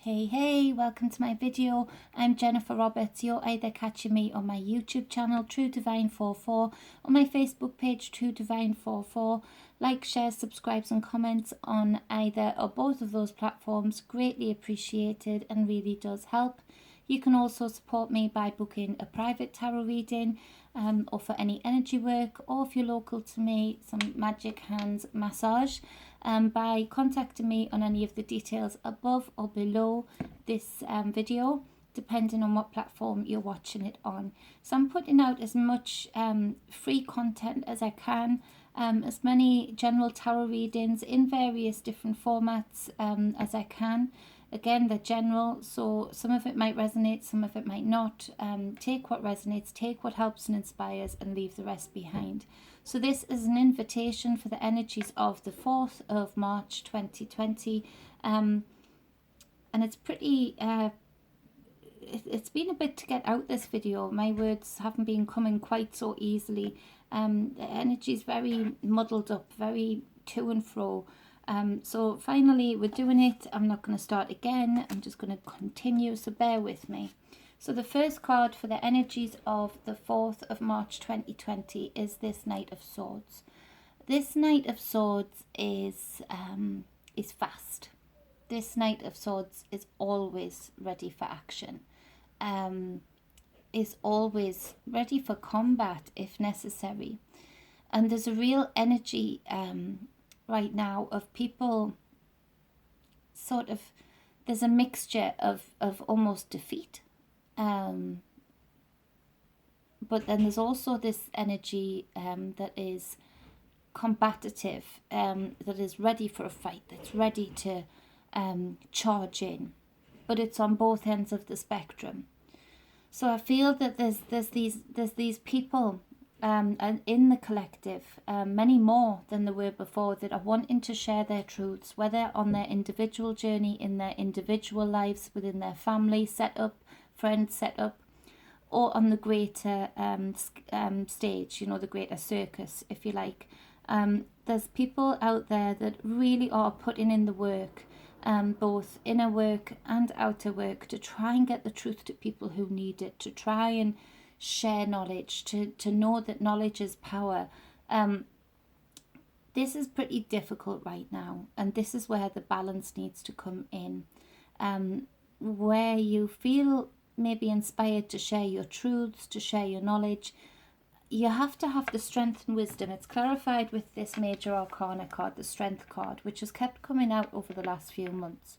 Hey, welcome to my video. I'm Jennifer Roberts. You're either catching me on my YouTube channel, True Divine 44, on my Facebook page, True Divine 44. Like, share, subscribes and comments on either or both of those platforms. Greatly appreciated and really does help. You can also support me by booking a private tarot reading or for any energy work, or if you're local to me, some magic hands massage. By contacting me on any of the details above or below this video, depending on what platform you're watching it on. So I'm putting out as much free content as I can, as many general tarot readings in various different formats as I can. Again, they're general, so some of it might resonate, some of it might not. Take what resonates, take what helps and inspires, and leave the rest behind. So this is an invitation for the energies of the 4th of March 2020. And it's pretty, it's been a bit to get out this video. My words haven't been coming quite so easily. The energy is very muddled up, very to and fro. So finally we're doing it. I'm not going to start again. I'm just going to continue, so bear with me. So the first card for the energies of the 4th of March 2020 is this Knight of Swords. This Knight of Swords is fast. This Knight of Swords is always ready for action. Is always ready for combat if necessary. And there's a real energy right now of people sort of, there's a mixture of almost defeat. But then there's also this energy that is combative, that is ready for a fight, that's ready to charge in. But it's on both ends of the spectrum. So I feel that there's these people and in the collective, many more than there were before, that are wanting to share their truths, whether on their individual journey, in their individual lives, within their family setup, friend setup, or on the greater stage, you know, the greater circus, if you like. There's people out there that really are putting in the work, both inner work and outer work, to try and get the truth to people who need it, to try and share knowledge, to know that knowledge is power. This is pretty difficult right now, and this is where the balance needs to come in, where you feel maybe inspired to share your truths, to share your knowledge. You have to have the strength and wisdom. It's clarified with this major arcana card, the strength card, which has kept coming out over the last few months.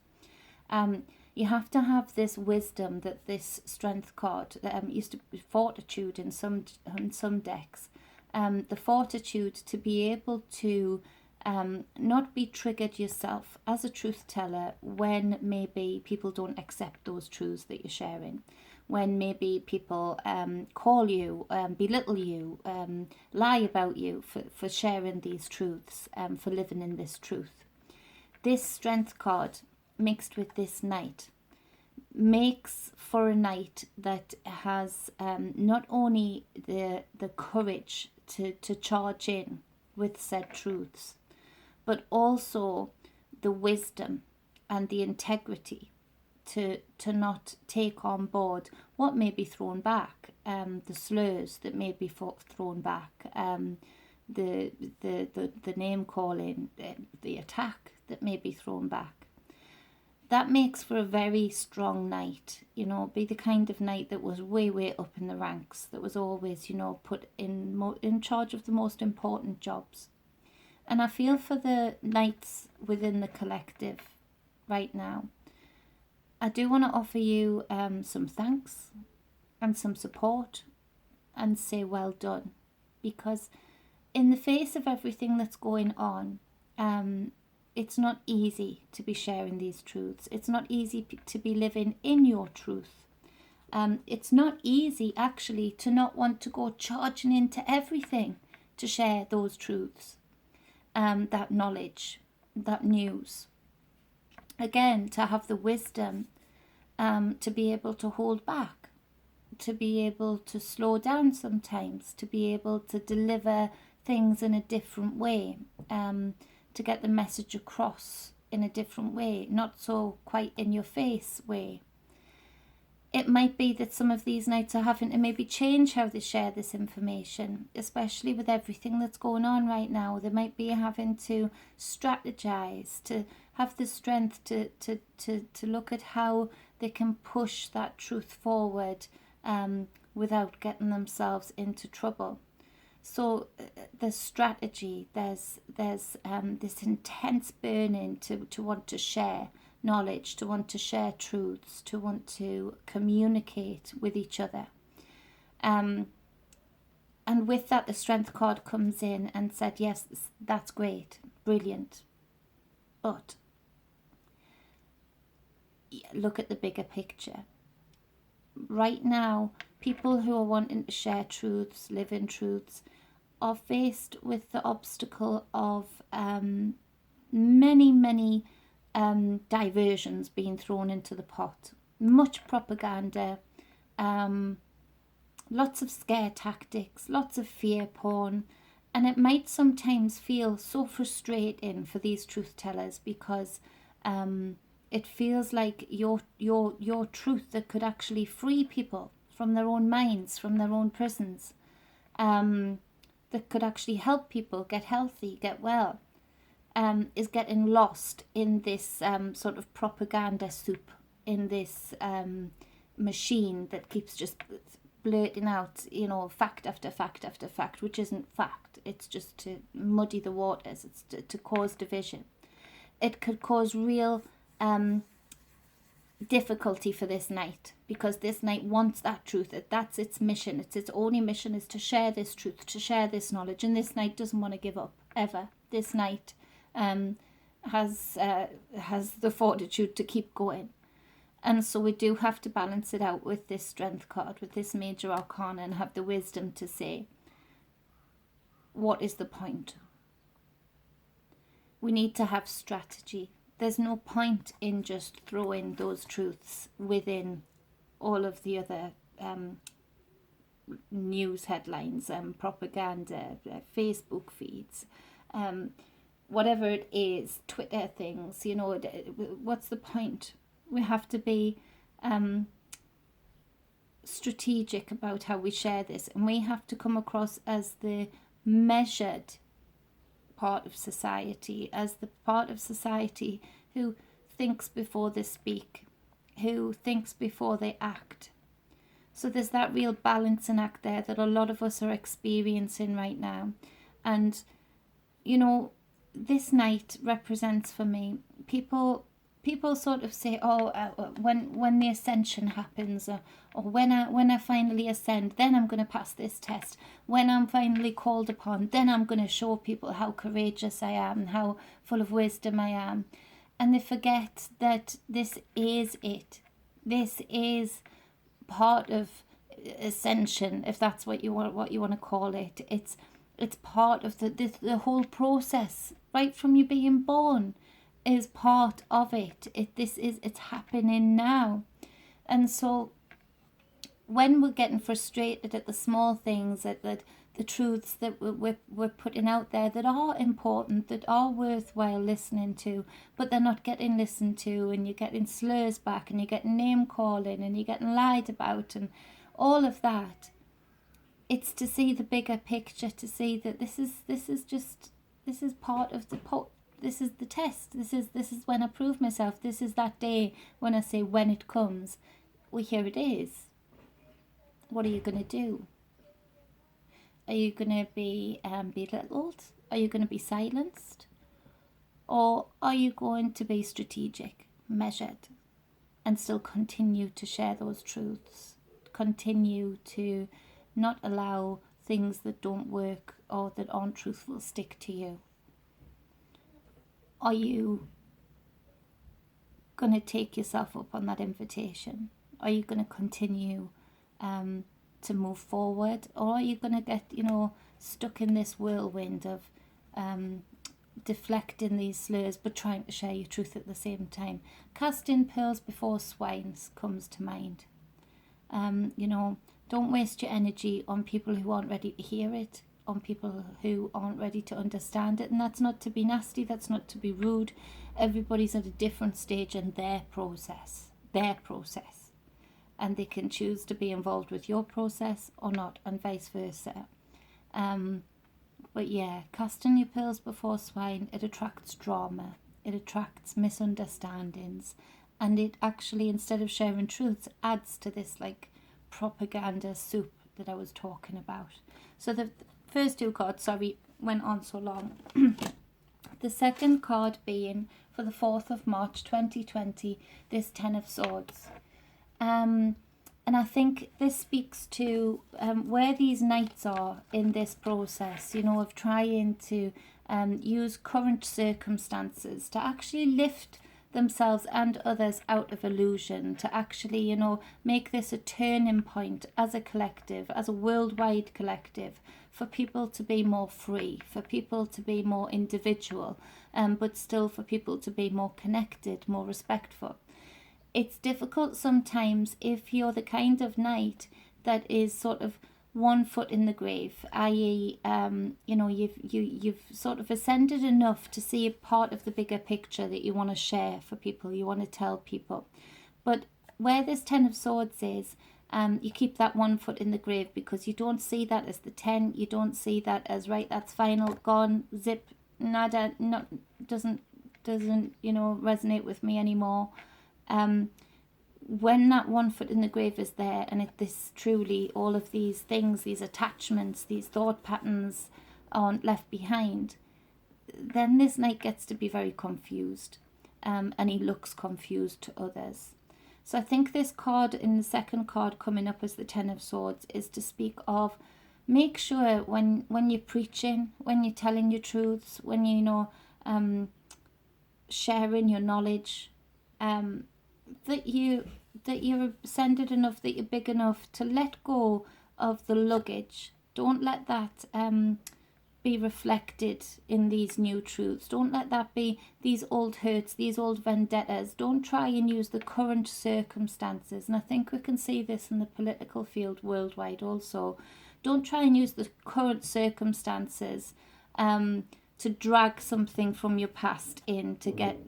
You have to have this wisdom that this strength card, used to be fortitude in some decks, the fortitude to be able to not be triggered yourself as a truth teller when maybe people don't accept those truths that you're sharing, when maybe people call you, belittle you, lie about you for sharing these truths, for living in this truth. This strength card mixed with this knight makes for a knight that has not only the courage to charge in with said truths, but also the wisdom and the integrity to not take on board what may be thrown back, the slurs that may be thrown back, the name calling, the attack that may be thrown back. That makes for a very strong knight, you know, be the kind of knight that was way up in the ranks, that was always, you know, put in charge of the most important jobs. And I feel for the knights within the collective right now. I do want to offer you some thanks and some support and say well done, because in the face of everything that's going on, it's not easy to be sharing these truths. It's not easy to be living in your truth. It's not easy actually to not want to go charging into everything to share those truths, that knowledge, that news. Again, to have the wisdom to be able to hold back, to be able to slow down sometimes, to be able to deliver things in a different way, to get the message across in a different way, not so quite in your face way. It might be that some of these nights are having to maybe change how they share this information, especially with everything that's going on right now. They might be having to strategize, to have the strength to look at how they can push that truth forward without getting themselves into trouble. So there's strategy, there's this intense burning to want to share knowledge, to want to share truths, to want to communicate with each other. And with that, the strength card comes in and said, yes, that's great, brilliant. But look at the bigger picture. Right now, people who are wanting to share truths, live in truths, are faced with the obstacle of many diversions being thrown into the pot. Much propaganda, lots of scare tactics, lots of fear porn, and it might sometimes feel so frustrating for these truth tellers because it feels like your truth that could actually free people from their own minds, from their own prisons, that could actually help people get healthy, get well, is getting lost in this sort of propaganda soup, in this machine that keeps just blurting out, fact after fact after fact, which isn't fact. It's just to muddy the waters. It's to cause division. It could cause real difficulty for this night, because this night wants that truth. That's its mission. Its only mission is to share this truth, to share this knowledge, and this night doesn't want to give up ever. This night has the fortitude to keep going. And so we do have to balance it out with this strength card, with this major arcana, and have the wisdom to say, what is the point? We need to have strategy. There's no point in just throwing those truths within all of the other news headlines, propaganda, Facebook feeds, whatever it is, Twitter things, what's the point? We have to be strategic about how we share this, and we have to come across as the measured part of society, as the part of society who thinks before they speak, who thinks before they act. So there's that real balancing act there that a lot of us are experiencing right now. And this night represents for me people sort of say, when the ascension happens, or when I finally ascend, then I'm going to pass this test. When I'm finally called upon, then I'm going to show people how courageous I am, how full of wisdom I am. And they forget that this is it. This is part of ascension, if that's what you want to call it. It's part of the whole process, right from you being born, is part of it. It's happening now. And so when we're getting frustrated at the small things, at the truths that we're putting out there that are important, that are worthwhile listening to, but they're not getting listened to, and you're getting slurs back, and you're getting name calling, and you're getting lied about, and all of that, it's to see the bigger picture, to see that this is part of this is the test. This is when I prove myself. This is that day when I say, when it comes, well, here it is. What are you going to do? Are you going to be belittled? Are you going to be silenced? Or are you going to be strategic, measured, and still continue to share those truths? Continue to not allow things that don't work or that aren't truthful stick to you? Are you going to take yourself up on that invitation? Are you going to continue to move forward? Or are you going to get, stuck in this whirlwind of deflecting these slurs but trying to share your truth at the same time? Casting pearls before swines comes to mind. Don't waste your energy on people who aren't ready to hear it. on people who aren't ready to understand it. And that's not to be nasty, that's not to be rude. Everybody's at a different stage in their process, and they can choose to be involved with your process or not, and vice versa. But yeah, casting your pearls before swine, it attracts drama, it attracts misunderstandings, and it actually, instead of sharing truths, adds to this like propaganda soup that I was talking about. So the first two cards, sorry, went on so long. The second card being for the 4th of March 2020, this 10 of Swords. And I think this speaks to where these knights are in this process, you know, of trying to use current circumstances to actually lift themselves and others out of illusion, to actually, you know, make this a turning point as a collective, as a worldwide collective, for people to be more free, for people to be more individual, but still for people to be more connected, more respectful. It's difficult sometimes if you're the kind of knight that is sort of one foot in the grave, i.e., you know, you've sort of ascended enough to see a part of the bigger picture that you want to share for people, you want to tell people. But where this 10 of Swords is, you keep that one foot in the grave because you don't see that as the 10, you don't see that as, right, that's final, gone, zip, nada, not, doesn't you know, resonate with me anymore. When that one foot in the grave is there, and this truly, all of these things, these attachments, these thought patterns aren't left behind, then this knight gets to be very confused, and he looks confused to others. So I think this card in the second card coming up as the 10 of Swords is to speak of, make sure when you're preaching, when you're telling your truths, when you know, sharing your knowledge, that you're ascended enough, that you're big enough to let go of the luggage. Don't let that be reflected in these new truths. Don't let that be these old hurts, these old vendettas. Don't try and use the current circumstances. And I think we can see this in the political field worldwide also. Don't try and use the current circumstances to drag something from your past in to get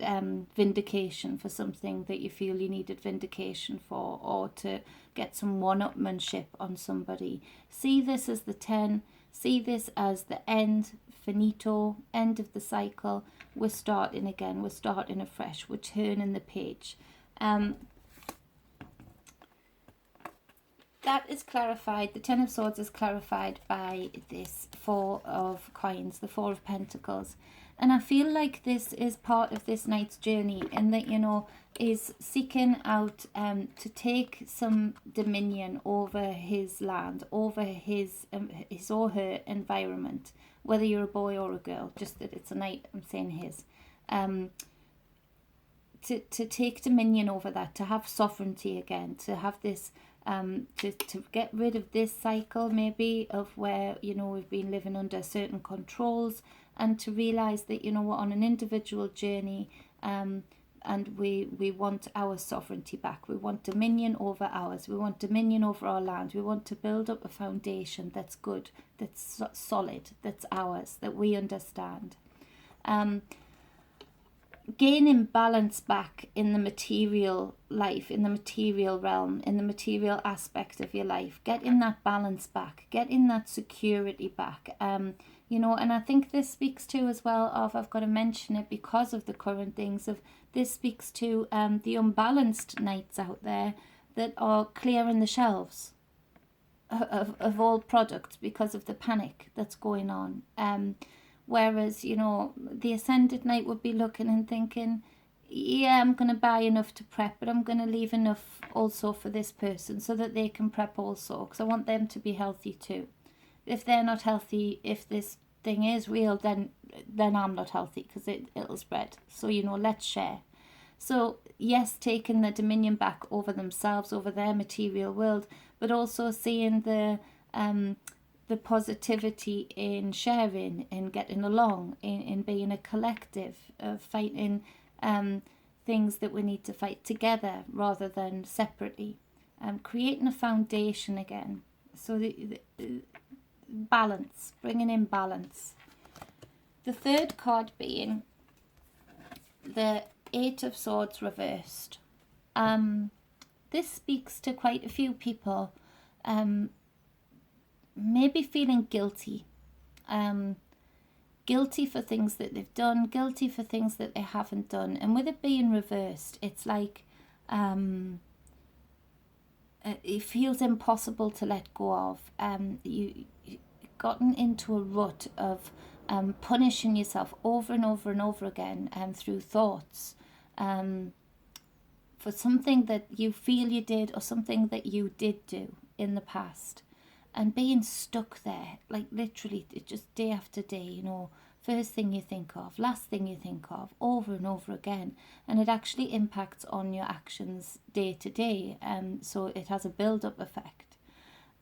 vindication for something that you feel you needed vindication for, or to get some one-upmanship on somebody. See this as the 10. See this as the end, finito, end of the cycle. We're starting again. We're starting afresh. We're turning the page. That is clarified. The 10 of Swords is clarified by this 4 of Coins, the 4 of Pentacles. And I feel like this is part of this knight's journey, in that, you know, is seeking out to take some dominion over his land, over his or her environment, whether you're a boy or a girl, just that it's a knight, I'm saying his. To take dominion over that, to have sovereignty again, to have this, to get rid of this cycle maybe of where, you know, we've been living under certain controls, and to realize that, you know, we're on an individual journey, and we want our sovereignty back. We want dominion over ours. We want dominion over our land. We want to build up a foundation that's good, that's solid, that's ours, that we understand. Gaining balance back in the material life, in the material realm, in the material aspect of your life, getting that balance back, getting that security back, you know. And I think this speaks to as well of, I've got to mention it because of the current things, of this speaks to the unbalanced knights out there that are clearing the shelves of all products because of the panic that's going on. Whereas, you know, the Ascended Knight would be looking and thinking, yeah, I'm going to buy enough to prep, but I'm going to leave enough also for this person so that they can prep also, because I want them to be healthy too. If they're not healthy, if this thing is real, then I'm not healthy, because it'll spread. So, you know, let's share. So, yes, taking the dominion back over themselves, over their material world, but also seeing the positivity in sharing, in getting along, in being a collective, of fighting things that we need to fight together rather than separately, creating a foundation again. So balance, bringing in balance. The third card being the Eight of Swords reversed. This speaks to quite a few people, maybe feeling guilty. Guilty for things that they've done, guilty for things that they haven't done. And with it being reversed, it's like it feels impossible to let go of. You've gotten into a rut of punishing yourself over and over and over again through thoughts for something that you feel you did or something that you did do in the past. And being stuck there, like literally just day after day, you know, first thing you think of, last thing you think of, over and over again. And it actually impacts on your actions day to day. So it has a build-up effect.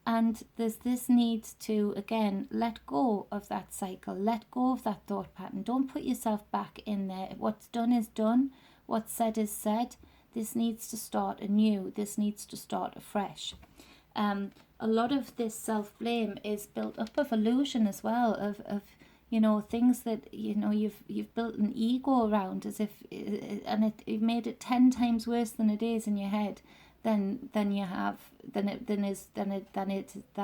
And there's this need to, again, let go of that cycle, let go of that thought pattern. Don't put yourself back in there. What's done is done. What's said is said. This needs to start anew. This needs to start afresh. A lot of this self-blame is built up of illusion as well, of you know, things that, you know, you've built an ego around as if, and it made it 10 times worse than it is in your head, than that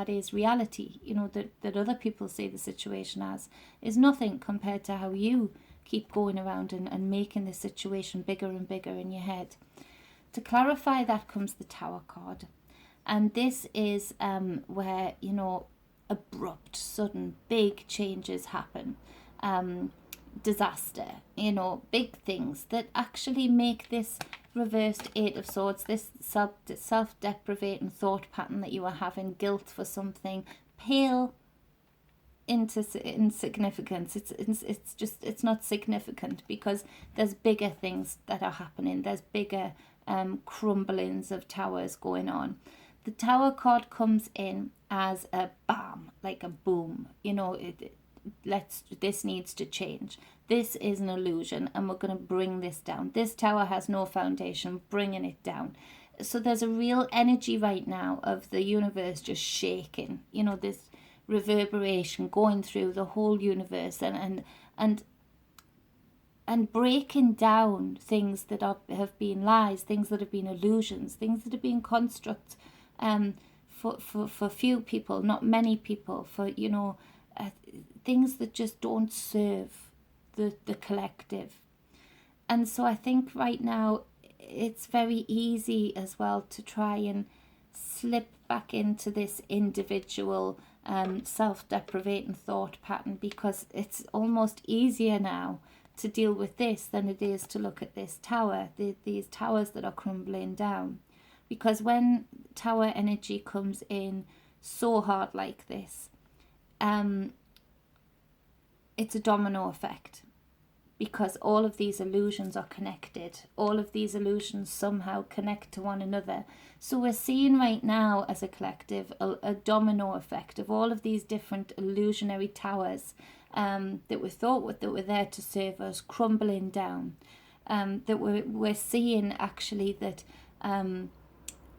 is reality. You know, that other people see the situation as is nothing compared to how you keep going around and making the situation bigger and bigger in your head. To clarify that comes the Tower card. And this is where, you know, abrupt, sudden, big changes happen. Disaster, you know, big things that actually make this reversed Eight of Swords, this self-deprecating thought pattern that you are having, guilt for something, pale into insignificance. It's not significant because there's bigger things that are happening. There's bigger crumblings of towers going on. The Tower card comes in as a bam, like a boom. You know, this needs to change. This is an illusion, and we're going to bring this down. This tower has no foundation, bringing it down. So there's a real energy right now of the universe just shaking. You know, this reverberation going through the whole universe and breaking down things that have been lies, things that have been illusions, things that have been constructs. For few people, not many people, for, you know, things that just don't serve the collective. And so I think right now it's very easy as well to try and slip back into this individual self-deprecating thought pattern, because it's almost easier now to deal with this than it is to look at this tower, these towers that are crumbling down. Because when tower energy comes in so hard like this, it's a domino effect, because all of these illusions are connected. All of these illusions somehow connect to one another. So we're seeing right now as a collective a domino effect of all of these different illusionary towers that we thought that were there to serve us crumbling down. That we're seeing actually that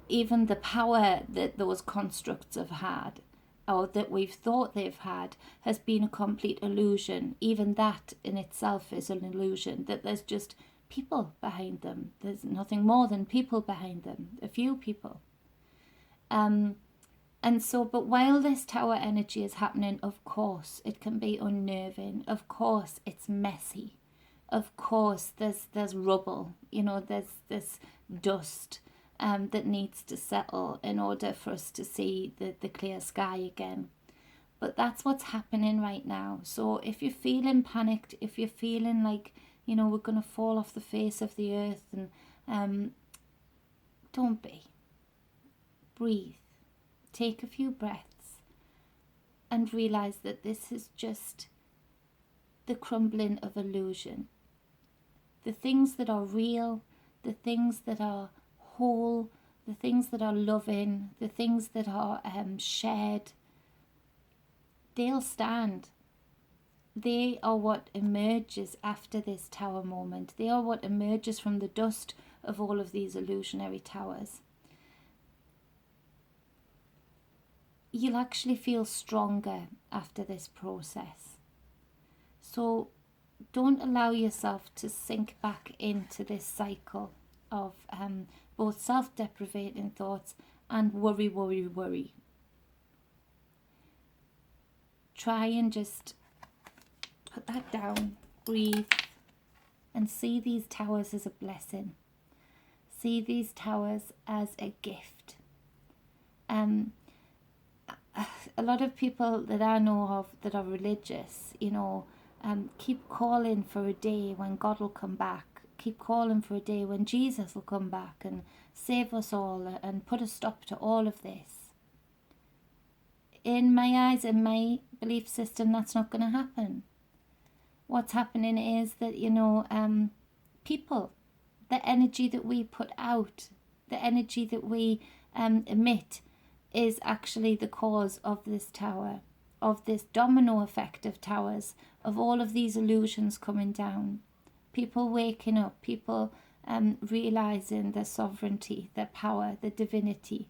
even the power that those constructs have had, or that we've thought they've had, has been a complete illusion. Even that in itself is an illusion, that there's just people behind them. There's nothing more than people behind them, a few people. And so, but while this tower energy is happening, of course, it can be unnerving. Of course, it's messy. Of course, there's rubble, you know, there's this dust that needs to settle in order for us to see the clear sky again. But that's what's happening right now. So if you're feeling panicked, if you're feeling like, you know, we're going to fall off the face of the earth, and don't be. Breathe. Take a few breaths and realize that this is just the crumbling of illusion. The things that are real, the things that are whole, the things that are loving, the things that are shared, they'll stand. They are what emerges after this tower moment. They are what emerges from the dust of all of these illusionary towers. you'll actually feel stronger after this process. So don't allow yourself to sink back into this cycle of both self-deprecating thoughts and worry, worry, worry. Try and just put that down, breathe, and see these towers as a blessing. See these towers as a gift. A lot of people that I know of that are religious, keep calling for a day when God will come back. Keep calling for a day when Jesus will come back and save us all and put a stop to all of this. In my eyes, in my belief system, that's not going to happen. What's happening is that, people, the energy that we put out, the energy that we emit is actually the cause of this tower, of this domino effect of towers, of all of these illusions coming down. People waking up, people realizing their sovereignty, their power, their divinity.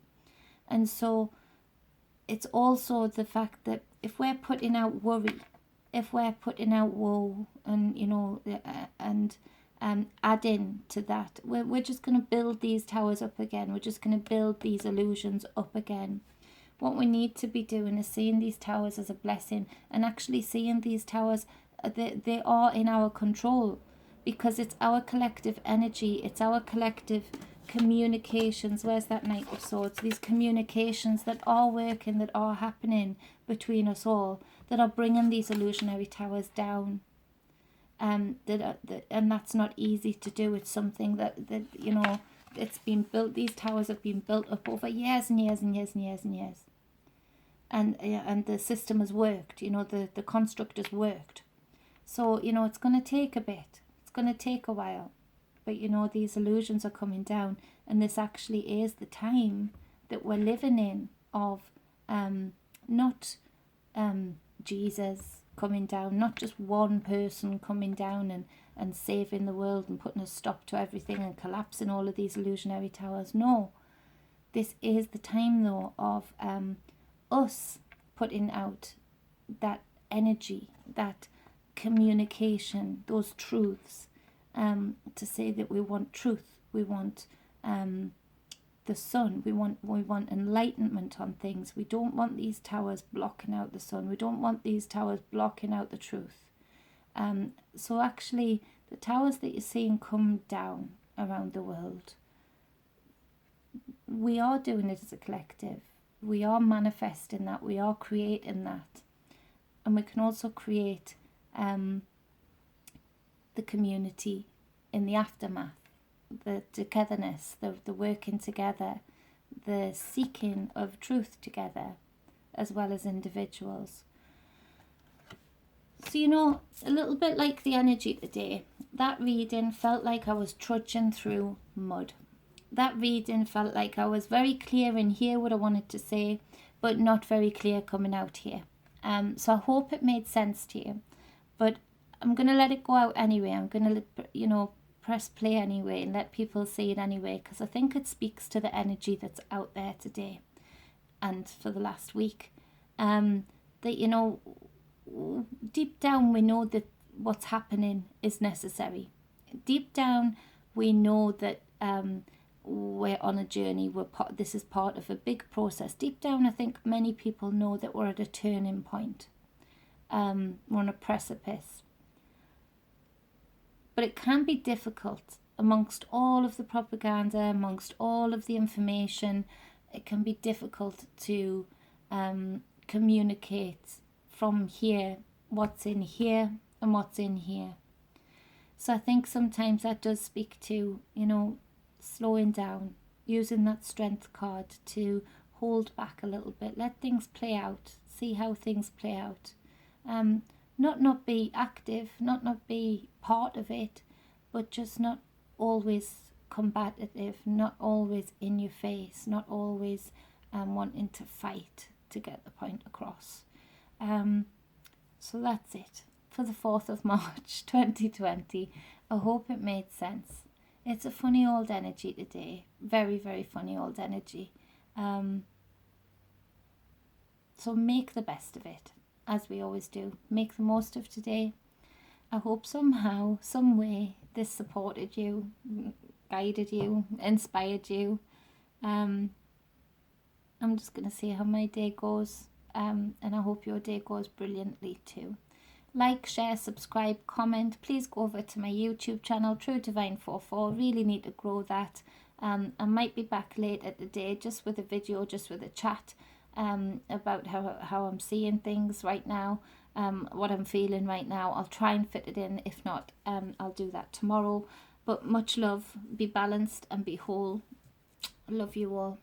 And so it's also the fact that if we're putting out worry, if we're putting out woe and adding to that, we're just going to build these towers up again. We're just going to build these illusions up again. What we need to be doing is seeing these towers as a blessing, and actually seeing these towers, they are in our control, because it's our collective energy, it's our collective communications. Where's that Knight of Swords? These communications that are working, that are happening between us all, that are bringing these illusionary towers down. And that's not easy to do. It's something that it's been built. These towers have been built up over years and years and years and years and years. And the system has worked. The construct has worked. So it's going to take a bit. It's going to take a while. But these illusions are coming down, and this actually is the time that we're living in of not Jesus coming down, not just one person coming down and saving the world and putting a stop to everything and collapsing all of these illusionary towers. No, this is the time though of us putting out that energy, that communication, those truths, to say that we want truth, we want the sun, we want enlightenment on things. We don't want these towers blocking out the sun. We don't want these towers blocking out the truth. So actually, the towers that you're seeing come down around the world, we are doing it as a collective. We are manifesting that. We are creating that. And we can also create the community in the aftermath. The togetherness, the working together, the seeking of truth together, as well as individuals. So, a little bit like the energy today, that reading felt like I was trudging through mud. That reading felt like I was very clear in here what I wanted to say, but not very clear coming out here. So I hope it made sense to you. But I'm going to let it go out anyway. I'm going to, press play anyway and let people see it anyway, because I think it speaks to the energy that's out there today and for the last week. That, deep down we know that what's happening is necessary. Deep down we know that we're on a journey. This is part of a big process. Deep down I think many people know that we're at a turning point. We're on a precipice. But it can be difficult amongst all of the propaganda, amongst all of the information. It can be difficult to communicate from here what's in here and what's in here. So I think sometimes that does speak to, slowing down, using that strength card to hold back a little bit, let things play out, see how things play out. Not be active, not be part of it, but just not always combative, not always in your face, not always wanting to fight to get the point across. So that's it for the 4th of March 2020. I hope it made sense. It's a funny old energy today, very, very funny old energy. So make the best of it, as we always do. Make the most of today. I hope somehow, some way, this supported you, guided you, inspired you. I'm just going to see how my day goes, and I hope your day goes brilliantly too. Like, share, subscribe, comment. Please go over to my YouTube channel, True Divine 44. Really need to grow that. I might be back later today just with a video, just with a chat about how I'm seeing things right now, what I'm feeling right now. I'll try and fit it in. If not, I'll do that tomorrow. But much love. Be balanced and be whole. Love you all.